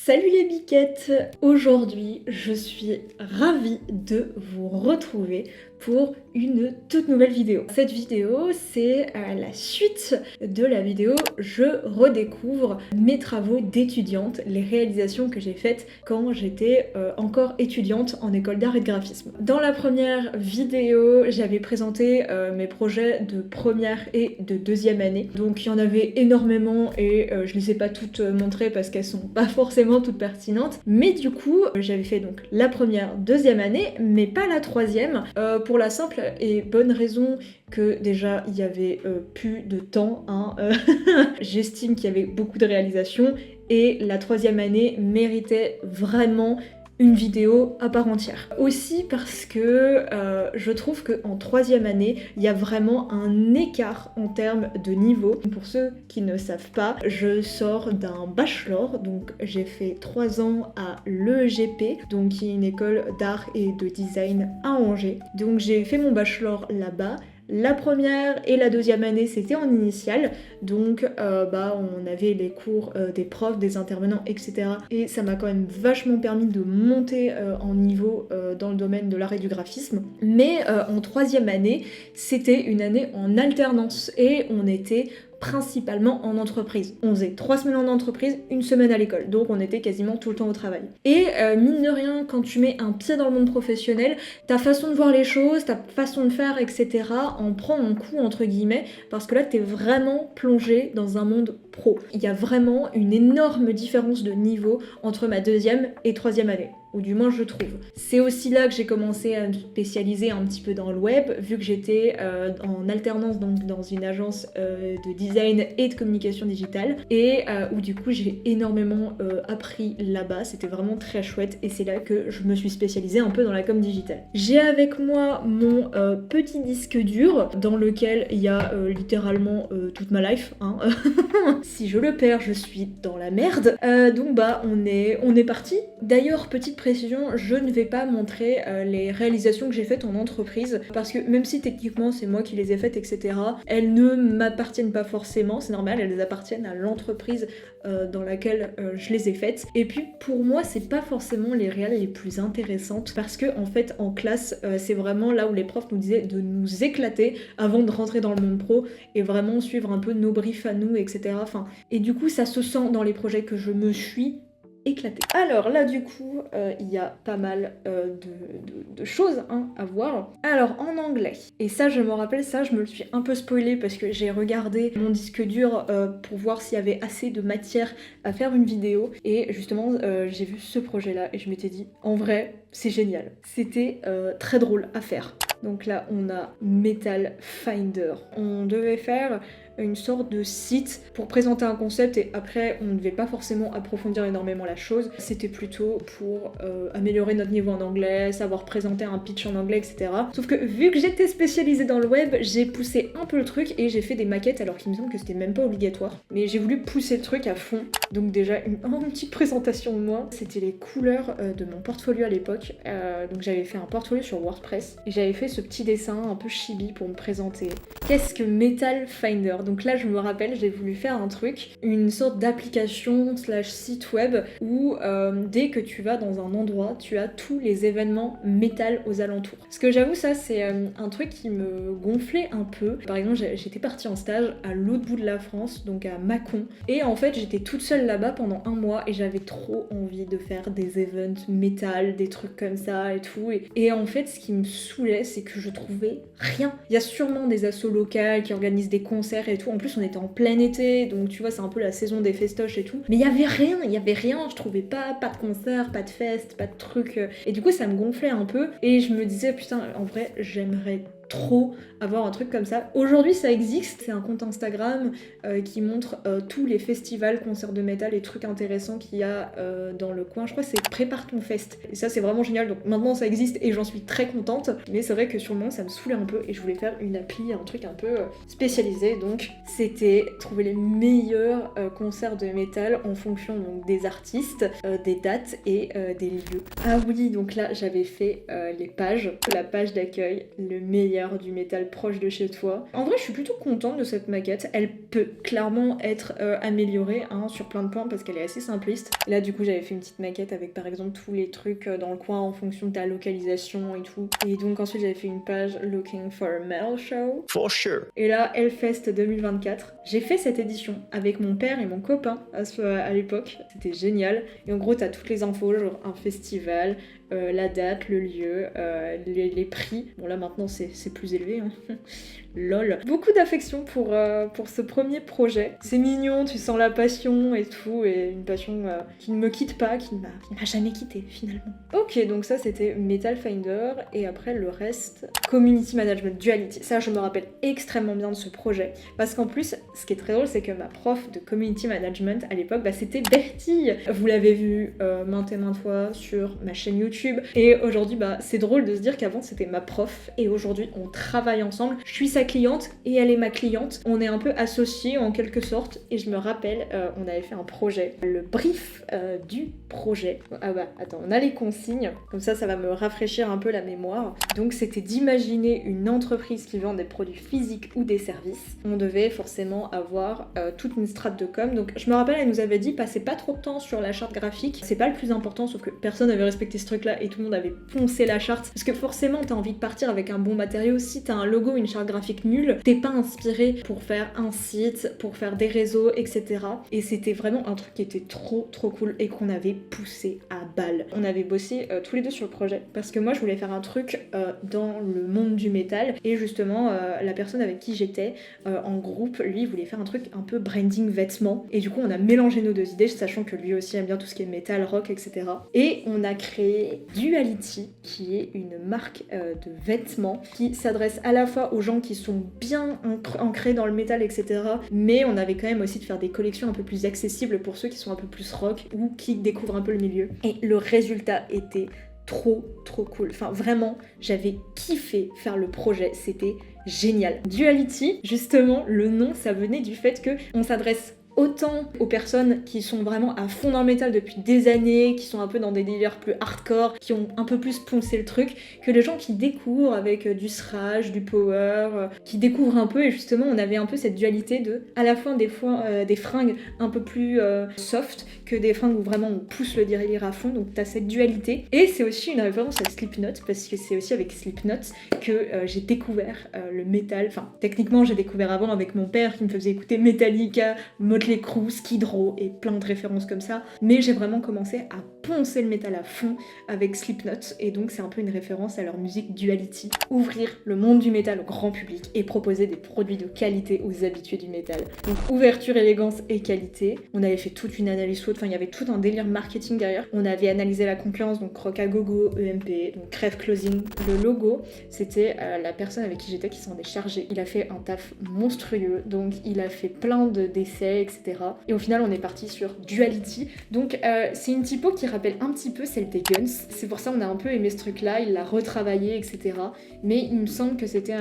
Salut les biquettes! Aujourd'hui, je suis ravie de vous retrouver pour une toute nouvelle vidéo. Cette vidéo, c'est la suite de la vidéo Je redécouvre mes travaux d'étudiante, les réalisations que j'ai faites quand j'étais encore étudiante en école d'art et de graphisme. Dans la première vidéo, j'avais présenté mes projets de première et de deuxième année. Donc il y en avait énormément et je les ai pas toutes montrées parce qu'elles sont pas forcément toutes pertinentes. Mais du coup, j'avais fait donc la première, deuxième année, mais pas la troisième, pour la simple et bonne raison que déjà il y avait plus de temps. J'estime qu'il y avait beaucoup de réalisations et la troisième année méritait vraiment une vidéo à part entière. Aussi parce que je trouve qu'en troisième année, il y a vraiment un écart en termes de niveau. Pour ceux qui ne savent pas, je sors d'un bachelor, donc j'ai fait 3 ans à l'EGP, donc qui est une école d'art et de design à Angers. Donc j'ai fait mon bachelor là-bas. La première et la deuxième année, c'était en initiale, donc on avait les cours des profs, des intervenants, etc. Et ça m'a quand même vachement permis de monter en niveau dans le domaine de l'art et du graphisme. Mais en troisième année, c'était une année en alternance et on était principalement en entreprise. On faisait 3 semaines en entreprise, 1 semaine à l'école, donc on était quasiment tout le temps au travail. Et mine de rien, quand tu mets un pied dans le monde professionnel, ta façon de voir les choses, ta façon de faire, etc. en prend un coup entre guillemets, parce que là t'es vraiment plongé dans un monde pro. Il y a vraiment une énorme différence de niveau entre ma deuxième et troisième année, ou du moins je trouve. C'est aussi là que j'ai commencé à me spécialiser un petit peu dans le web, vu que j'étais en alternance donc dans une agence de design et de communication digitale, et où du coup j'ai énormément appris là-bas, c'était vraiment très chouette, et c'est là que je me suis spécialisée un peu dans la com digitale. J'ai avec moi mon petit disque dur, dans lequel il y a littéralement toute ma life, Si je le perds, je suis dans la merde. Donc on est parti. D'ailleurs, petite précision, je ne vais pas montrer les réalisations que j'ai faites en entreprise, parce que même si techniquement c'est moi qui les ai faites, etc., elles ne m'appartiennent pas forcément, c'est normal, elles appartiennent à l'entreprise dans laquelle je les ai faites. Et puis pour moi, c'est pas forcément les réals les plus intéressantes, parce que en fait en classe, c'est vraiment là où les profs nous disaient de nous éclater avant de rentrer dans le monde pro et vraiment suivre un peu nos briefs à nous, etc. Et du coup, ça se sent dans les projets que je me suis éclatée. Alors là du coup il y a pas mal de choses à voir. Alors en anglais, et ça je me rappelle, ça je me le suis un peu spoilé parce que j'ai regardé mon disque dur pour voir s'il y avait assez de matière à faire une vidéo, et justement j'ai vu ce projet là et je m'étais dit en vrai c'est génial, c'était très drôle à faire. Donc là on a Metal Finder, on devait faire une sorte de site pour présenter un concept, et après on ne devait pas forcément approfondir énormément la chose, c'était plutôt pour améliorer notre niveau en anglais, savoir présenter un pitch en anglais, etc. Sauf que vu que j'étais spécialisée dans le web, j'ai poussé un peu le truc et j'ai fait des maquettes alors qu'il me semble que c'était même pas obligatoire, mais j'ai voulu pousser le truc à fond. Donc déjà une petite présentation de moi, c'était les couleurs de mon portfolio à l'époque, donc j'avais fait un portfolio sur WordPress et j'avais fait ce petit dessin un peu chibi pour me présenter. Qu'est-ce que Metal Finder? Donc là je me rappelle, j'ai voulu faire un truc, une sorte d'application / site web où dès que tu vas dans un endroit, tu as tous les événements métal aux alentours. Parce que j'avoue, ça c'est un truc qui me gonflait un peu. Par exemple, j'étais partie en stage à l'autre bout de la France, donc à Mâcon, et en fait j'étais toute seule là-bas pendant 1 mois et j'avais trop envie de faire des events métal, des trucs comme ça et tout. Et en fait ce qui me saoulait, c'est que je trouvais rien. Il y a sûrement des assos locales qui organisent des concerts et tout. En plus on était en plein été, donc tu vois c'est un peu la saison des festoches et tout. Mais il y avait rien, je trouvais pas de concert, pas de fest, pas de trucs. Et du coup ça me gonflait un peu et je me disais putain en vrai j'aimerais trop avoir un truc comme ça. Aujourd'hui ça existe, c'est un compte Instagram qui montre tous les festivals, concerts de métal et trucs intéressants qu'il y a dans le coin. Je crois que c'est Prépare ton fest. Et ça c'est vraiment génial, donc maintenant ça existe et j'en suis très contente. Mais c'est vrai que sur le moment ça me saoulait un peu et je voulais faire une appli, un truc un peu spécialisé. Donc c'était trouver les meilleurs concerts de métal en fonction donc, des artistes, des dates et des lieux. Ah oui, donc là j'avais fait les pages, la page d'accueil, le meilleur manière du métal proche de chez toi. En vrai, je suis plutôt contente de cette maquette. Elle peut clairement être améliorée hein, sur plein de points parce qu'elle est assez simpliste. Et là, du coup, j'avais fait une petite maquette avec par exemple tous les trucs dans le coin en fonction de ta localisation et tout. Et donc ensuite, j'avais fait une page Looking for a Metal Show. For sure. Et là, Hellfest 2024. J'ai fait cette édition avec mon père et mon copain à l'époque. C'était génial. Et en gros, t'as toutes les infos, genre un festival, la date, le lieu, les prix. Bon là maintenant c'est plus élevé. Hein. Lol. Beaucoup d'affection pour ce premier projet. C'est mignon, tu sens la passion et tout, et une passion qui ne me quitte pas, qui ne m'a jamais quitté finalement. Ok, donc ça c'était Metal Finder, et après le reste, Community Management Duality. Ça je me rappelle extrêmement bien de ce projet, parce qu'en plus, ce qui est très drôle, c'est que ma prof de Community Management à l'époque, c'était Bertille. Vous l'avez vu maintes et maintes fois sur ma chaîne YouTube, et aujourd'hui c'est drôle de se dire qu'avant c'était ma prof, et aujourd'hui on travaille ensemble. Je suis sa cliente et elle est ma cliente. On est un peu associés en quelque sorte, et je me rappelle, on avait fait un projet. Le brief du projet. Ah bah attends, on a les consignes, comme ça va me rafraîchir un peu la mémoire. Donc c'était d'imaginer une entreprise qui vend des produits physiques ou des services. On devait forcément avoir toute une strate de com. Donc je me rappelle, elle nous avait dit passez pas trop de temps sur la charte graphique, c'est pas le plus important, sauf que personne n'avait respecté ce truc là et tout le monde avait poncé la charte, parce que forcément t'as envie de partir avec un bon matériau. Si t'as un logo, une charte graphique nul, t'es pas inspiré pour faire un site, pour faire des réseaux, etc. Et c'était vraiment un truc qui était trop cool et qu'on avait poussé à balle. On avait bossé tous les deux sur le projet, parce que moi je voulais faire un truc dans le monde du métal, et justement la personne avec qui j'étais en groupe, lui voulait faire un truc un peu branding vêtements, et du coup on a mélangé nos deux idées, sachant que lui aussi aime bien tout ce qui est métal, rock, etc. Et on a créé Duality, qui est une marque de vêtements qui s'adresse à la fois aux gens qui sont bien ancrés dans le métal, etc. Mais on avait quand même aussi de faire des collections un peu plus accessibles pour ceux qui sont un peu plus rock ou qui découvrent un peu le milieu. Et le résultat était trop cool. Enfin vraiment, j'avais kiffé faire le projet, c'était génial. Duality, justement, le nom, ça venait du fait que on s'adresse autant aux personnes qui sont vraiment à fond dans le métal depuis des années, qui sont un peu dans des délires plus hardcore, qui ont un peu plus poncé le truc, que les gens qui découvrent avec du thrash, du power, qui découvrent un peu. Et justement on avait un peu cette dualité de à la fois des fringues un peu plus soft, que des fringues où vraiment on pousse le délire à fond, donc t'as cette dualité. Et c'est aussi une référence à Slipknot, parce que c'est aussi avec Slipknot que j'ai découvert le métal. Enfin techniquement j'ai découvert avant avec mon père qui me faisait écouter Metallica, Motley Crue, Skid Row et plein de références comme ça, mais j'ai vraiment commencé à poncer le métal à fond avec Slipknot, et donc c'est un peu une référence à leur musique Duality. Ouvrir le monde du métal au grand public et proposer des produits de qualité aux habitués du métal. Donc ouverture, élégance et qualité. On avait fait toute une analyse SWOT, enfin il y avait tout un délire marketing derrière. On avait analysé la concurrence, donc Rock à Gogo, EMP, donc Crève Closing. Le logo, c'était la personne avec qui j'étais qui s'en est chargée. Il a fait un taf monstrueux, donc il a fait plein d'essais, etc. Et au final on est parti sur Duality. Donc c'est une typo qui rappelle un petit peu celle des Guns. C'est pour ça on a un peu aimé ce truc là, il l'a retravaillé, etc. Mais il me semble que c'était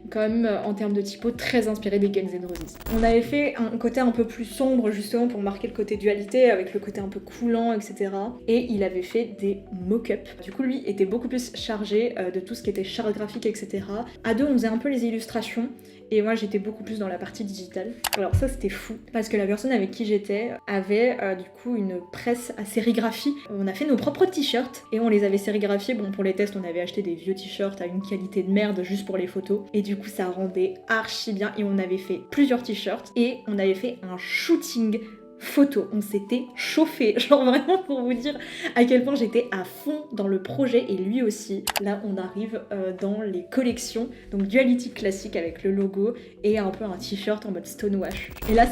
quand même en termes de typo très inspiré des Guns N' Roses. On avait fait un côté un peu plus sombre justement pour marquer le côté dualité, avec le côté un peu coulant, etc. Et il avait fait des mock-ups. Du coup lui était beaucoup plus chargé de tout ce qui était charte graphique, etc. À deux on faisait un peu les illustrations, et moi j'étais beaucoup plus dans la partie digitale. Alors ça c'était fou, parce que la personne avec qui j'étais avait du coup une presse à sérigraphie. On a fait nos propres t-shirts et on les avait sérigraphiés. Bon, pour les tests on avait acheté des vieux t-shirts à une qualité de merde juste pour les photos, et du coup ça rendait archi bien. Et on avait fait plusieurs t-shirts et on avait fait un shooting photo, on s'était chauffé, genre vraiment pour vous dire à quel point j'étais à fond dans le projet, et lui aussi. Là on arrive dans les collections, donc Duality classique avec le logo et un peu un t-shirt en mode stonewash. Et là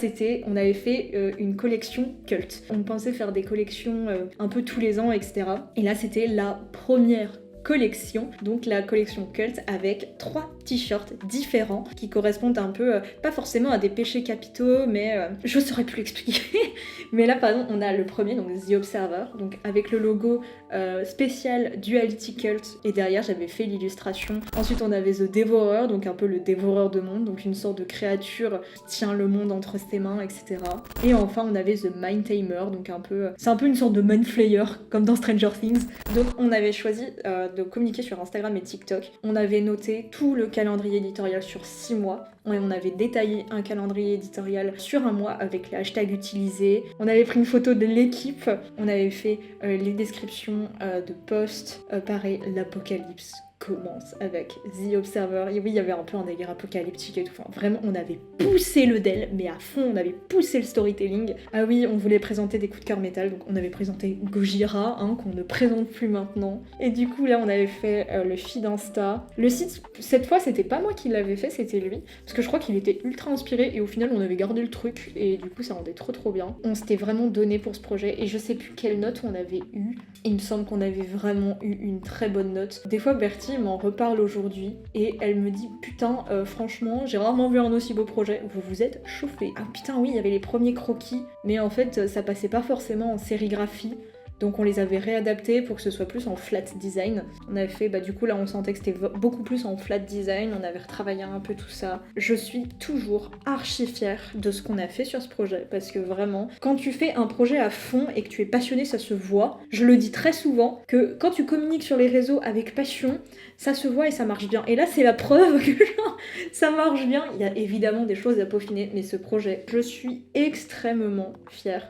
on avait fait une collection cult. On pensait faire des collections un peu tous les ans, etc. Et là c'était la première collection, donc la collection Cult, avec 3 t-shirts différents qui correspondent un peu, pas forcément à des péchés capitaux, mais je saurais plus l'expliquer. Mais là par exemple on a le premier, donc The Observer, donc avec le logo spécial Duality Cult, et derrière j'avais fait l'illustration. Ensuite on avait The Devourer, donc un peu le dévoreur de monde, donc une sorte de créature qui tient le monde entre ses mains, etc. Et enfin on avait The Mind Tamer, donc c'est un peu une sorte de Mind Flayer comme dans Stranger Things. Donc on avait choisi de communiquer sur Instagram et TikTok. On avait noté tout le calendrier éditorial sur 6 mois. On avait détaillé un calendrier éditorial sur un mois avec les hashtags utilisés. On avait pris une photo de l'équipe. On avait fait les descriptions de posts. Pareil, l'apocalypse commence avec The Observer. Et oui, il y avait un peu un délire apocalyptique et tout. Enfin, vraiment, on avait poussé le DEL, mais à fond, on avait poussé le storytelling. Ah oui, on voulait présenter des coups de cœur métal, donc on avait présenté Gojira, qu'on ne présente plus maintenant. Et du coup, là, on avait fait le feed Insta. Le site, cette fois, c'était pas moi qui l'avais fait, c'était lui. Parce que je crois qu'il était ultra inspiré, et au final, on avait gardé le truc, et du coup, ça rendait trop bien. On s'était vraiment donné pour ce projet, et je sais plus quelle note on avait eu. Il me semble qu'on avait vraiment eu une très bonne note. Des fois, Bertie m'en reparle aujourd'hui et elle me dit putain franchement j'ai rarement vu un aussi beau projet, vous vous êtes chauffé. Ah putain oui, il y avait les premiers croquis mais en fait ça passait pas forcément en sérigraphie. Donc on les avait réadaptés pour que ce soit plus en flat design. On avait fait, du coup là on sentait que c'était beaucoup plus en flat design, on avait retravaillé un peu tout ça. Je suis toujours archi fière de ce qu'on a fait sur ce projet, parce que vraiment, quand tu fais un projet à fond et que tu es passionné, ça se voit. Je le dis très souvent, que quand tu communiques sur les réseaux avec passion, ça se voit et ça marche bien. Et là c'est la preuve que genre, ça marche bien. Il y a évidemment des choses à peaufiner, mais ce projet, je suis extrêmement fière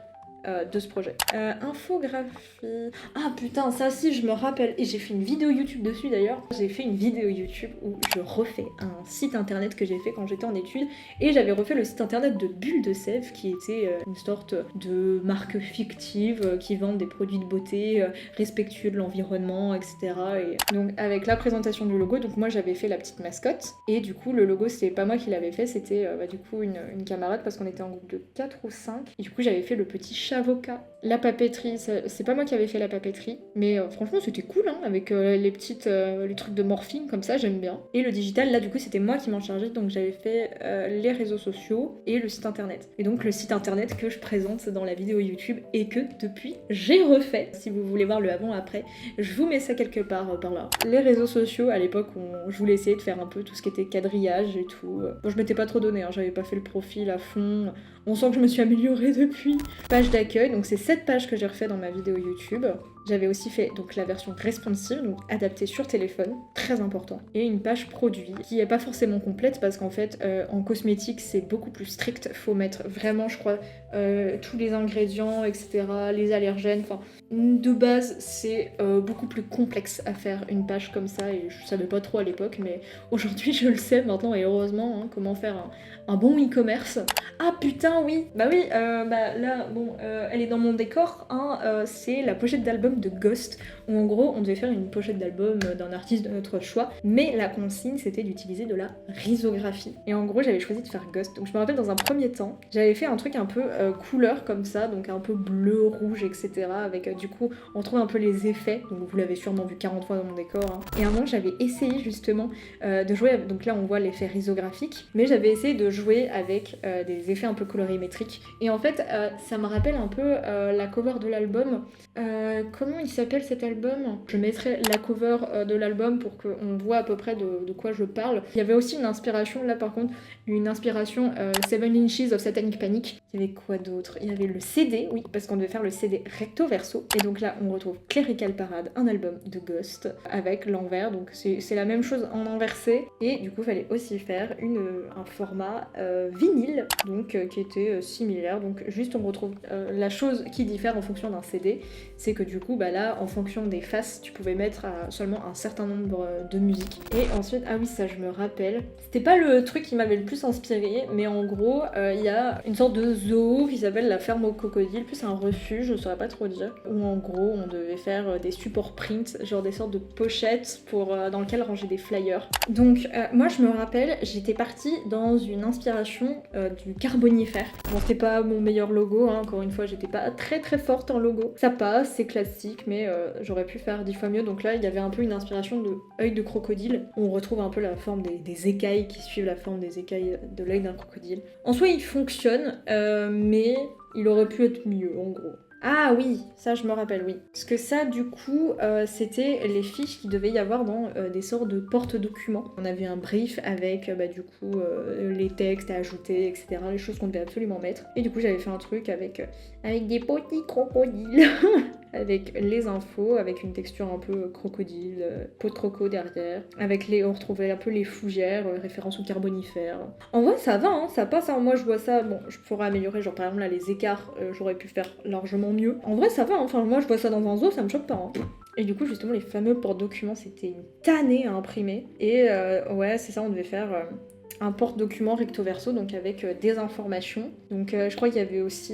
de ce projet. Infographie... Ah putain, ça aussi je me rappelle, et j'ai fait une vidéo YouTube dessus d'ailleurs. J'ai fait une vidéo YouTube où je refais un site internet que j'ai fait quand j'étais en études, et j'avais refait le site internet de Bulle de Sèvres, qui était une sorte de marque fictive qui vend des produits de beauté respectueux de l'environnement, etc. Et donc avec la présentation du logo, donc moi j'avais fait la petite mascotte, et du coup le logo c'était pas moi qui l'avais fait, c'était du coup une camarade, parce qu'on était en groupe de 4 ou 5, et du coup j'avais fait le petit chat avocat. La papeterie, c'est pas moi qui avais fait la papeterie, mais franchement c'était cool, avec les trucs de morphine comme ça, j'aime bien. Et le digital, là du coup c'était moi qui m'en chargeais, donc j'avais fait les réseaux sociaux et le site internet. Et donc le site internet que je présente dans la vidéo YouTube et que depuis j'ai refait. Si vous voulez voir le avant-après, je vous mets ça quelque part par là. Les réseaux sociaux, à l'époque je voulais essayer de faire un peu tout ce qui était quadrillage et tout. Bon, je m'étais pas trop donné, j'avais pas fait le profil à fond. On sent que je me suis améliorée depuis. Page d'accueil, donc c'est cette page que j'ai refait dans ma vidéo YouTube. J'avais aussi fait donc la version responsive, donc adaptée sur téléphone, très important. Et une page produit, qui est pas forcément complète parce qu'en fait, en cosmétique, c'est beaucoup plus strict. Faut mettre vraiment, je crois, tous les ingrédients, etc., les allergènes. Enfin, de base, c'est beaucoup plus complexe à faire une page comme ça, et je savais pas trop à l'époque, mais aujourd'hui, je le sais maintenant, et heureusement, comment faire un bon e-commerce. Ah putain, oui! Bah oui, là, bon, elle est dans mon décor, c'est la pochette d'album de Ghost, où en gros on devait faire une pochette d'album d'un artiste de notre choix, mais la consigne c'était d'utiliser de la risographie. Et en gros j'avais choisi de faire Ghost. Donc je me rappelle dans un premier temps, j'avais fait un truc un peu couleur comme ça, donc un peu bleu, rouge, etc. Avec du coup on trouve un peu les effets, donc vous l'avez sûrement vu 40 fois dans mon décor. Et à un moment j'avais essayé justement de jouer, donc là on voit l'effet risographique, mais j'avais essayé de jouer avec des effets un peu colorimétriques. Et en fait ça me rappelle un peu la cover de l'album. Comment il s'appelle cet album? Je mettrai la cover de l'album pour qu'on voit à peu près de quoi je parle. Il y avait aussi une inspiration, là par contre, une inspiration 7 Inches of Satanic Panic. Il y avait quoi d'autre? Il y avait le CD, oui, parce qu'on devait faire le CD recto verso. Et donc là, on retrouve Clerical Parade, un album de Ghost, avec l'envers, donc c'est la même chose en inversé. Et du coup, il fallait aussi faire un format vinyle, donc qui était similaire. Donc juste, on retrouve la chose qui diffère en fonction d'un CD, c'est que du coup, là, en fonction des faces, tu pouvais mettre seulement un certain nombre de musiques. Et ensuite, ah oui, ça je me rappelle, c'était pas le truc qui m'avait le plus inspiré, mais en gros, il y a une sorte de zoo qui s'appelle la ferme aux crocodiles, plus un refuge, je saurais pas trop dire, où en gros, on devait faire des supports print, genre des sortes de pochettes dans lesquelles ranger des flyers. Donc, moi je me rappelle, j'étais partie dans une inspiration du carbonifère. Bon, c'était pas mon meilleur logo, encore une fois, j'étais pas très très forte en logo. Ça passe, c'est classique, mais j'aurais pu faire 10 fois mieux. Donc là, il y avait un peu une inspiration de œil de crocodile. On retrouve un peu la forme des écailles qui suivent la forme des écailles de l'œil d'un crocodile. En soi, il fonctionne, mais il aurait pu être mieux, en gros. Ah oui, ça je me rappelle, oui. Parce que ça, du coup, c'était les fiches qu'il devait y avoir dans des sortes de porte-documents. On avait un brief avec, du coup, les textes à ajouter, etc. Les choses qu'on devait absolument mettre. Et du coup, j'avais fait un truc avec des petits crocodiles. avec les infos, avec une texture un peu crocodile, peau de croco derrière, avec on retrouvait un peu les fougères, référence au carbonifère. En vrai ça va, hein, ça passe, hein. Moi je vois ça, bon je pourrais améliorer, genre par exemple là les écarts, j'aurais pu faire largement mieux. En vrai ça va, hein. Enfin moi je vois ça dans un zoo, ça me choque pas. Hein. Et du coup justement les fameux porte-documents c'était une tannée à imprimer. Et ouais c'est ça, on devait faire un porte-document recto verso, donc avec des informations. Donc je crois qu'il y avait aussi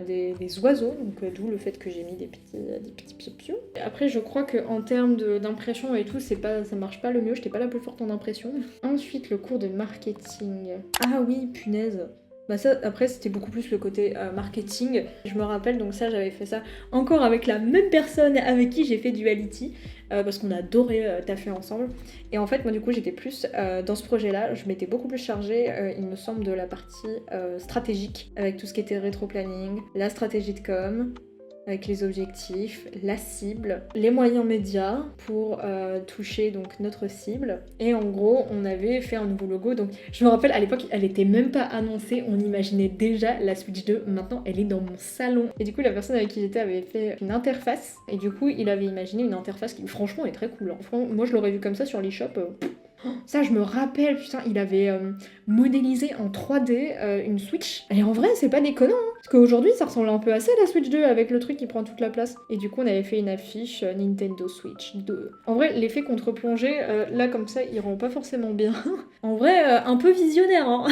des oiseaux, donc d'où le fait que j'ai mis des petits piou-piou. Après je crois qu'en termes d'impression et tout, ça marche pas le mieux, j'étais pas la plus forte en impression. Ensuite le cours de marketing. Ah oui, punaise. Bah ça, après c'était beaucoup plus le côté marketing. Je me rappelle, donc ça j'avais fait ça encore avec la même personne avec qui j'ai fait Duality, parce qu'on a adoré taffer ensemble. Et en fait moi du coup j'étais plus dans ce projet-là, je m'étais beaucoup plus chargée, il me semble, de la partie stratégique, avec tout ce qui était rétro-planning, la stratégie de com, avec les objectifs, la cible, les moyens médias pour toucher donc notre cible. Et en gros, on avait fait un nouveau logo. Donc je me rappelle à l'époque, elle était même pas annoncée, on imaginait déjà la Switch 2. Maintenant, elle est dans mon salon. Et du coup, la personne avec qui j'étais avait fait une interface. Et du coup, il avait imaginé une interface qui, franchement, est très cool. Hein. Moi, je l'aurais vu comme ça sur l'eShop. Ça, je me rappelle, putain, il avait modélisé en 3D une Switch. Et en vrai, c'est pas déconnant, hein. Parce qu'aujourd'hui, ça ressemble un peu à ça, la Switch 2, avec le truc qui prend toute la place. Et du coup, on avait fait une affiche Nintendo Switch 2. En vrai, l'effet contre-plongée, là, comme ça, il rend pas forcément bien. En vrai, un peu visionnaire, hein.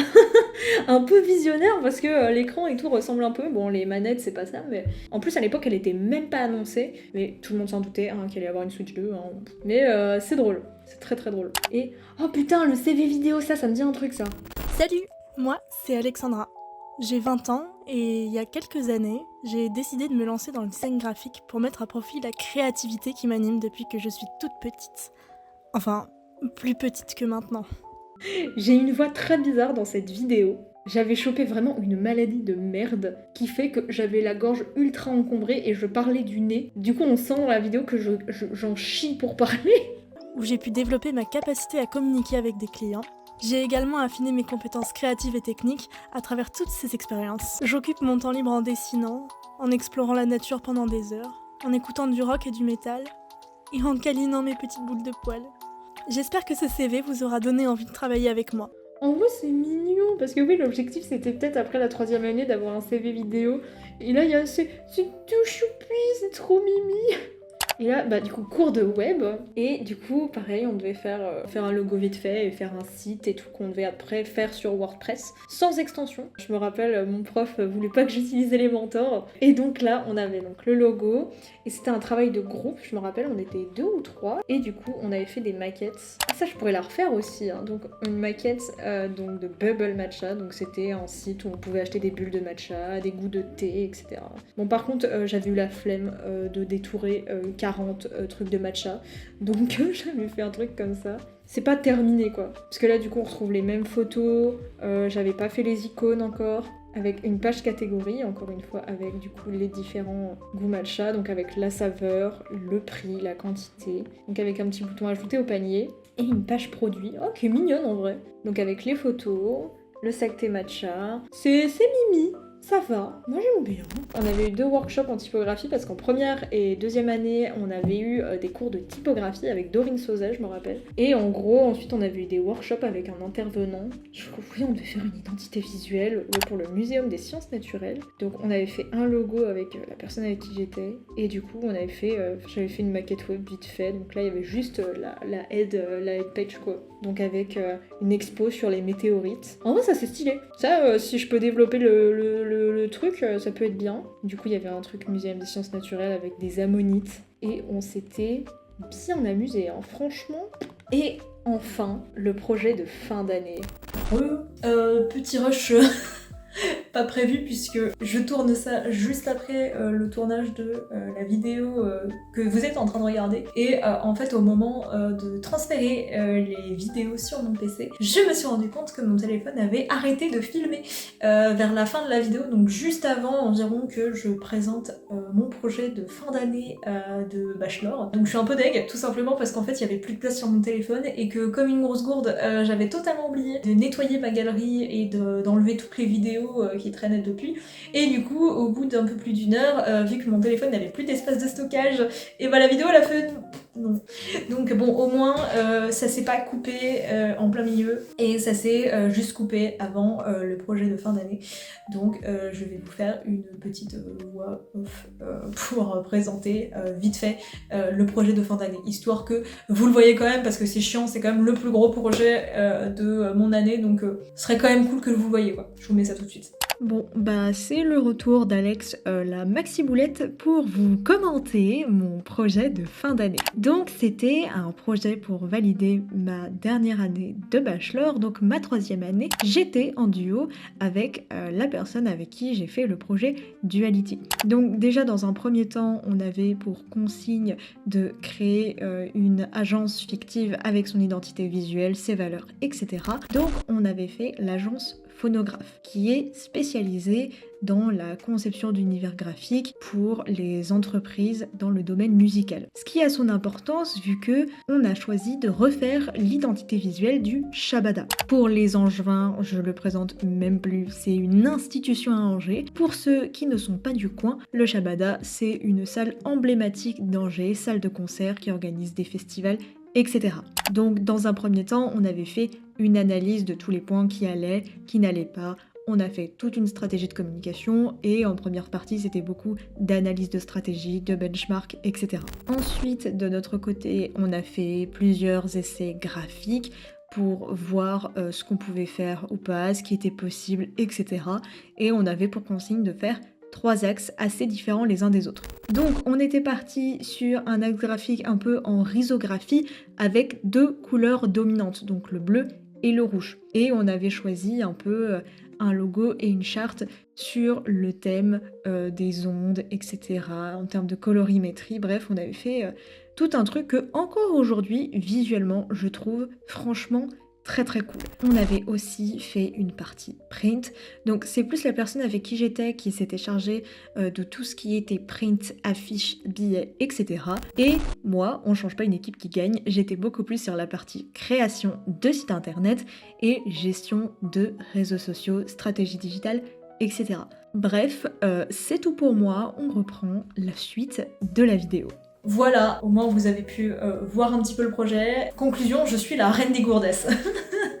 Un peu visionnaire, parce que l'écran et tout ressemble un peu. Bon, les manettes, c'est pas ça, mais... En plus, à l'époque, elle était même pas annoncée. Mais tout le monde s'en doutait, hein, qu'il allait y avoir une Switch 2. Hein. Mais c'est drôle. C'est très très drôle. Et... Oh putain, le CV vidéo, ça me dit un truc, ça. Salut, moi, c'est Alexandra. J'ai 20 ans et il y a quelques années, j'ai décidé de me lancer dans le design graphique pour mettre à profit la créativité qui m'anime depuis que je suis toute petite. Enfin, plus petite que maintenant. J'ai une voix très bizarre dans cette vidéo. J'avais chopé vraiment une maladie de merde qui fait que j'avais la gorge ultra encombrée et je parlais du nez. Du coup, on sent dans la vidéo que j'en chie pour parler. Où j'ai pu développer ma capacité à communiquer avec des clients. J'ai également affiné mes compétences créatives et techniques à travers toutes ces expériences. J'occupe mon temps libre en dessinant, en explorant la nature pendant des heures, en écoutant du rock et du métal, et en câlinant mes petites boules de poils. J'espère que ce CV vous aura donné envie de travailler avec moi. En vrai, c'est mignon, parce que oui, l'objectif c'était peut-être après la 3e année d'avoir un CV vidéo. Et là, il y a c'est tout choupi, c'est trop mimi. Et là, bah du coup, cours de web. Et du coup, pareil, on devait faire un logo vite fait et faire un site et tout qu'on devait après faire sur WordPress, sans extension. Je me rappelle, mon prof voulait pas que j'utilise Elementor. Et donc là, on avait donc le logo. Et c'était un travail de groupe, je me rappelle, on était 2 ou 3. Et du coup, on avait fait des maquettes. Ah ça, je pourrais la refaire aussi. Hein. Donc une maquette donc de Bubble Matcha. Donc c'était un site où on pouvait acheter des bulles de matcha, des goûts de thé, etc. Bon, par contre, j'avais eu la flemme de détourer 40 trucs de matcha. Donc j'avais fait un truc comme ça. C'est pas terminé quoi. Parce que là du coup on retrouve les mêmes photos. J'avais pas fait les icônes encore. Avec une page catégorie, encore une fois, avec du coup les différents goûts matcha. Donc avec la saveur, le prix, la quantité. Donc avec un petit bouton ajouter au panier. Et une page produit. Oh, qui est mignonne en vrai. Donc avec les photos, le sac thé matcha. C'est mimi. Ça va, moi j'aime bien. On avait eu 2 workshops en typographie parce qu'en première et 2e année, on avait eu des cours de typographie avec Dorine Sauzet, je me rappelle. Et en gros, ensuite on avait eu des workshops avec un intervenant. Je crois que oui, on devait faire une identité visuelle pour le Muséum des Sciences Naturelles. Donc on avait fait un logo avec la personne avec qui j'étais. Et du coup, j'avais fait une maquette web vite fait. Donc là, il y avait juste la head page quoi. Donc avec une expo sur les météorites. En vrai, ça c'est stylé. Ça, si je peux développer le truc, ça peut être bien. Du coup, il y avait un truc Muséum des Sciences Naturelles avec des ammonites. Et on s'était bien amusé, hein, franchement. Et enfin, le projet de fin d'année. Petit rush pas prévu puisque je tourne ça juste après le tournage de la vidéo que vous êtes en train de regarder. Et en fait, au moment de transférer les vidéos sur mon PC, je me suis rendu compte que mon téléphone avait arrêté de filmer vers la fin de la vidéo, donc juste avant environ que je présente mon projet de fin d'année de bachelor. Donc je suis un peu deg, tout simplement parce qu'en fait il y avait plus de place sur mon téléphone et que comme une grosse gourde, j'avais totalement oublié de nettoyer ma galerie et d'enlever toutes les vidéos qui qui traînait depuis. Et du coup, au bout d'un peu plus d'une heure, vu que mon téléphone n'avait plus d'espace de stockage, et bah la vidéo elle a fait non. Donc bon, au moins ça s'est pas coupé en plein milieu et ça s'est juste coupé avant le projet de fin d'année. Donc je vais vous faire une petite voix off pour présenter vite fait le projet de fin d'année, histoire que vous le voyez quand même, parce que c'est chiant, c'est quand même le plus gros projet de mon année, donc ce serait quand même cool que vous le voyez quoi. Je vous mets ça tout de suite. Bon, bah c'est le retour d'Alex, la Maxi Boulette, pour vous commenter mon projet de fin d'année. Donc c'était un projet pour valider ma dernière année de bachelor, donc ma 3e année. J'étais en duo avec la personne avec qui j'ai fait le projet Duality. Donc déjà dans un premier temps, on avait pour consigne de créer une agence fictive avec son identité visuelle, ses valeurs, etc. Donc on avait fait l'agence Phonographe, qui est spécialisée dans la conception d'univers graphiques pour les entreprises dans le domaine musical. Ce qui a son importance vu que on a choisi de refaire l'identité visuelle du Shabada. Pour les Angevins, je le présente même plus, c'est une institution à Angers. Pour ceux qui ne sont pas du coin, le Shabada, c'est une salle emblématique d'Angers, salle de concert qui organise des festivals, etc. Donc dans un premier temps, on avait fait une analyse de tous les points qui allaient, qui n'allaient pas. On a fait toute une stratégie de communication et en première partie, c'était beaucoup d'analyse de stratégie, de benchmark, etc. Ensuite, de notre côté, on a fait plusieurs essais graphiques pour voir ce qu'on pouvait faire ou pas, ce qui était possible, etc. Et on avait pour consigne de faire 3 axes assez différents les uns des autres. Donc on était parti sur un axe graphique un peu en risographie avec 2 couleurs dominantes, donc le bleu et le rouge. Et on avait choisi un peu un logo et une charte sur le thème des ondes, etc. En termes de colorimétrie, bref, on avait fait tout un truc que encore aujourd'hui, visuellement, je trouve franchement très très cool. On avait aussi fait une partie print, donc c'est plus la personne avec qui j'étais qui s'était chargée de tout ce qui était print, affiches, billets, etc. Et moi, on change pas une équipe qui gagne, j'étais beaucoup plus sur la partie création de sites internet et gestion de réseaux sociaux, stratégie digitale, etc. Bref, c'est tout pour moi, on reprend la suite de la vidéo. Voilà, au moins vous avez pu voir un petit peu le projet. Conclusion, je suis la reine des gourdes.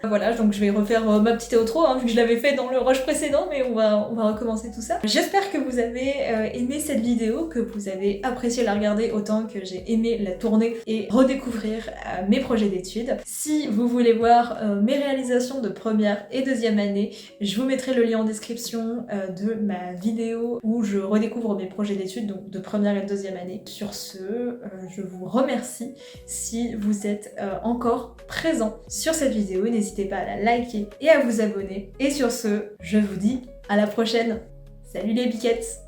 Voilà, donc je vais refaire ma petite outro, vu que je l'avais fait dans le rush précédent, mais on va recommencer tout ça. J'espère que vous avez aimé cette vidéo, que vous avez apprécié la regarder autant que j'ai aimé la tourner et redécouvrir mes projets d'études. Si vous voulez voir mes réalisations de première et deuxième année, je vous mettrai le lien en description de ma vidéo où je redécouvre mes projets d'études, donc de première et de deuxième année. Sur ce, je vous remercie si vous êtes encore présent sur cette vidéo. N'hésitez pas à la liker et à vous abonner. Et sur ce, je vous dis à la prochaine. Salut les biquettes!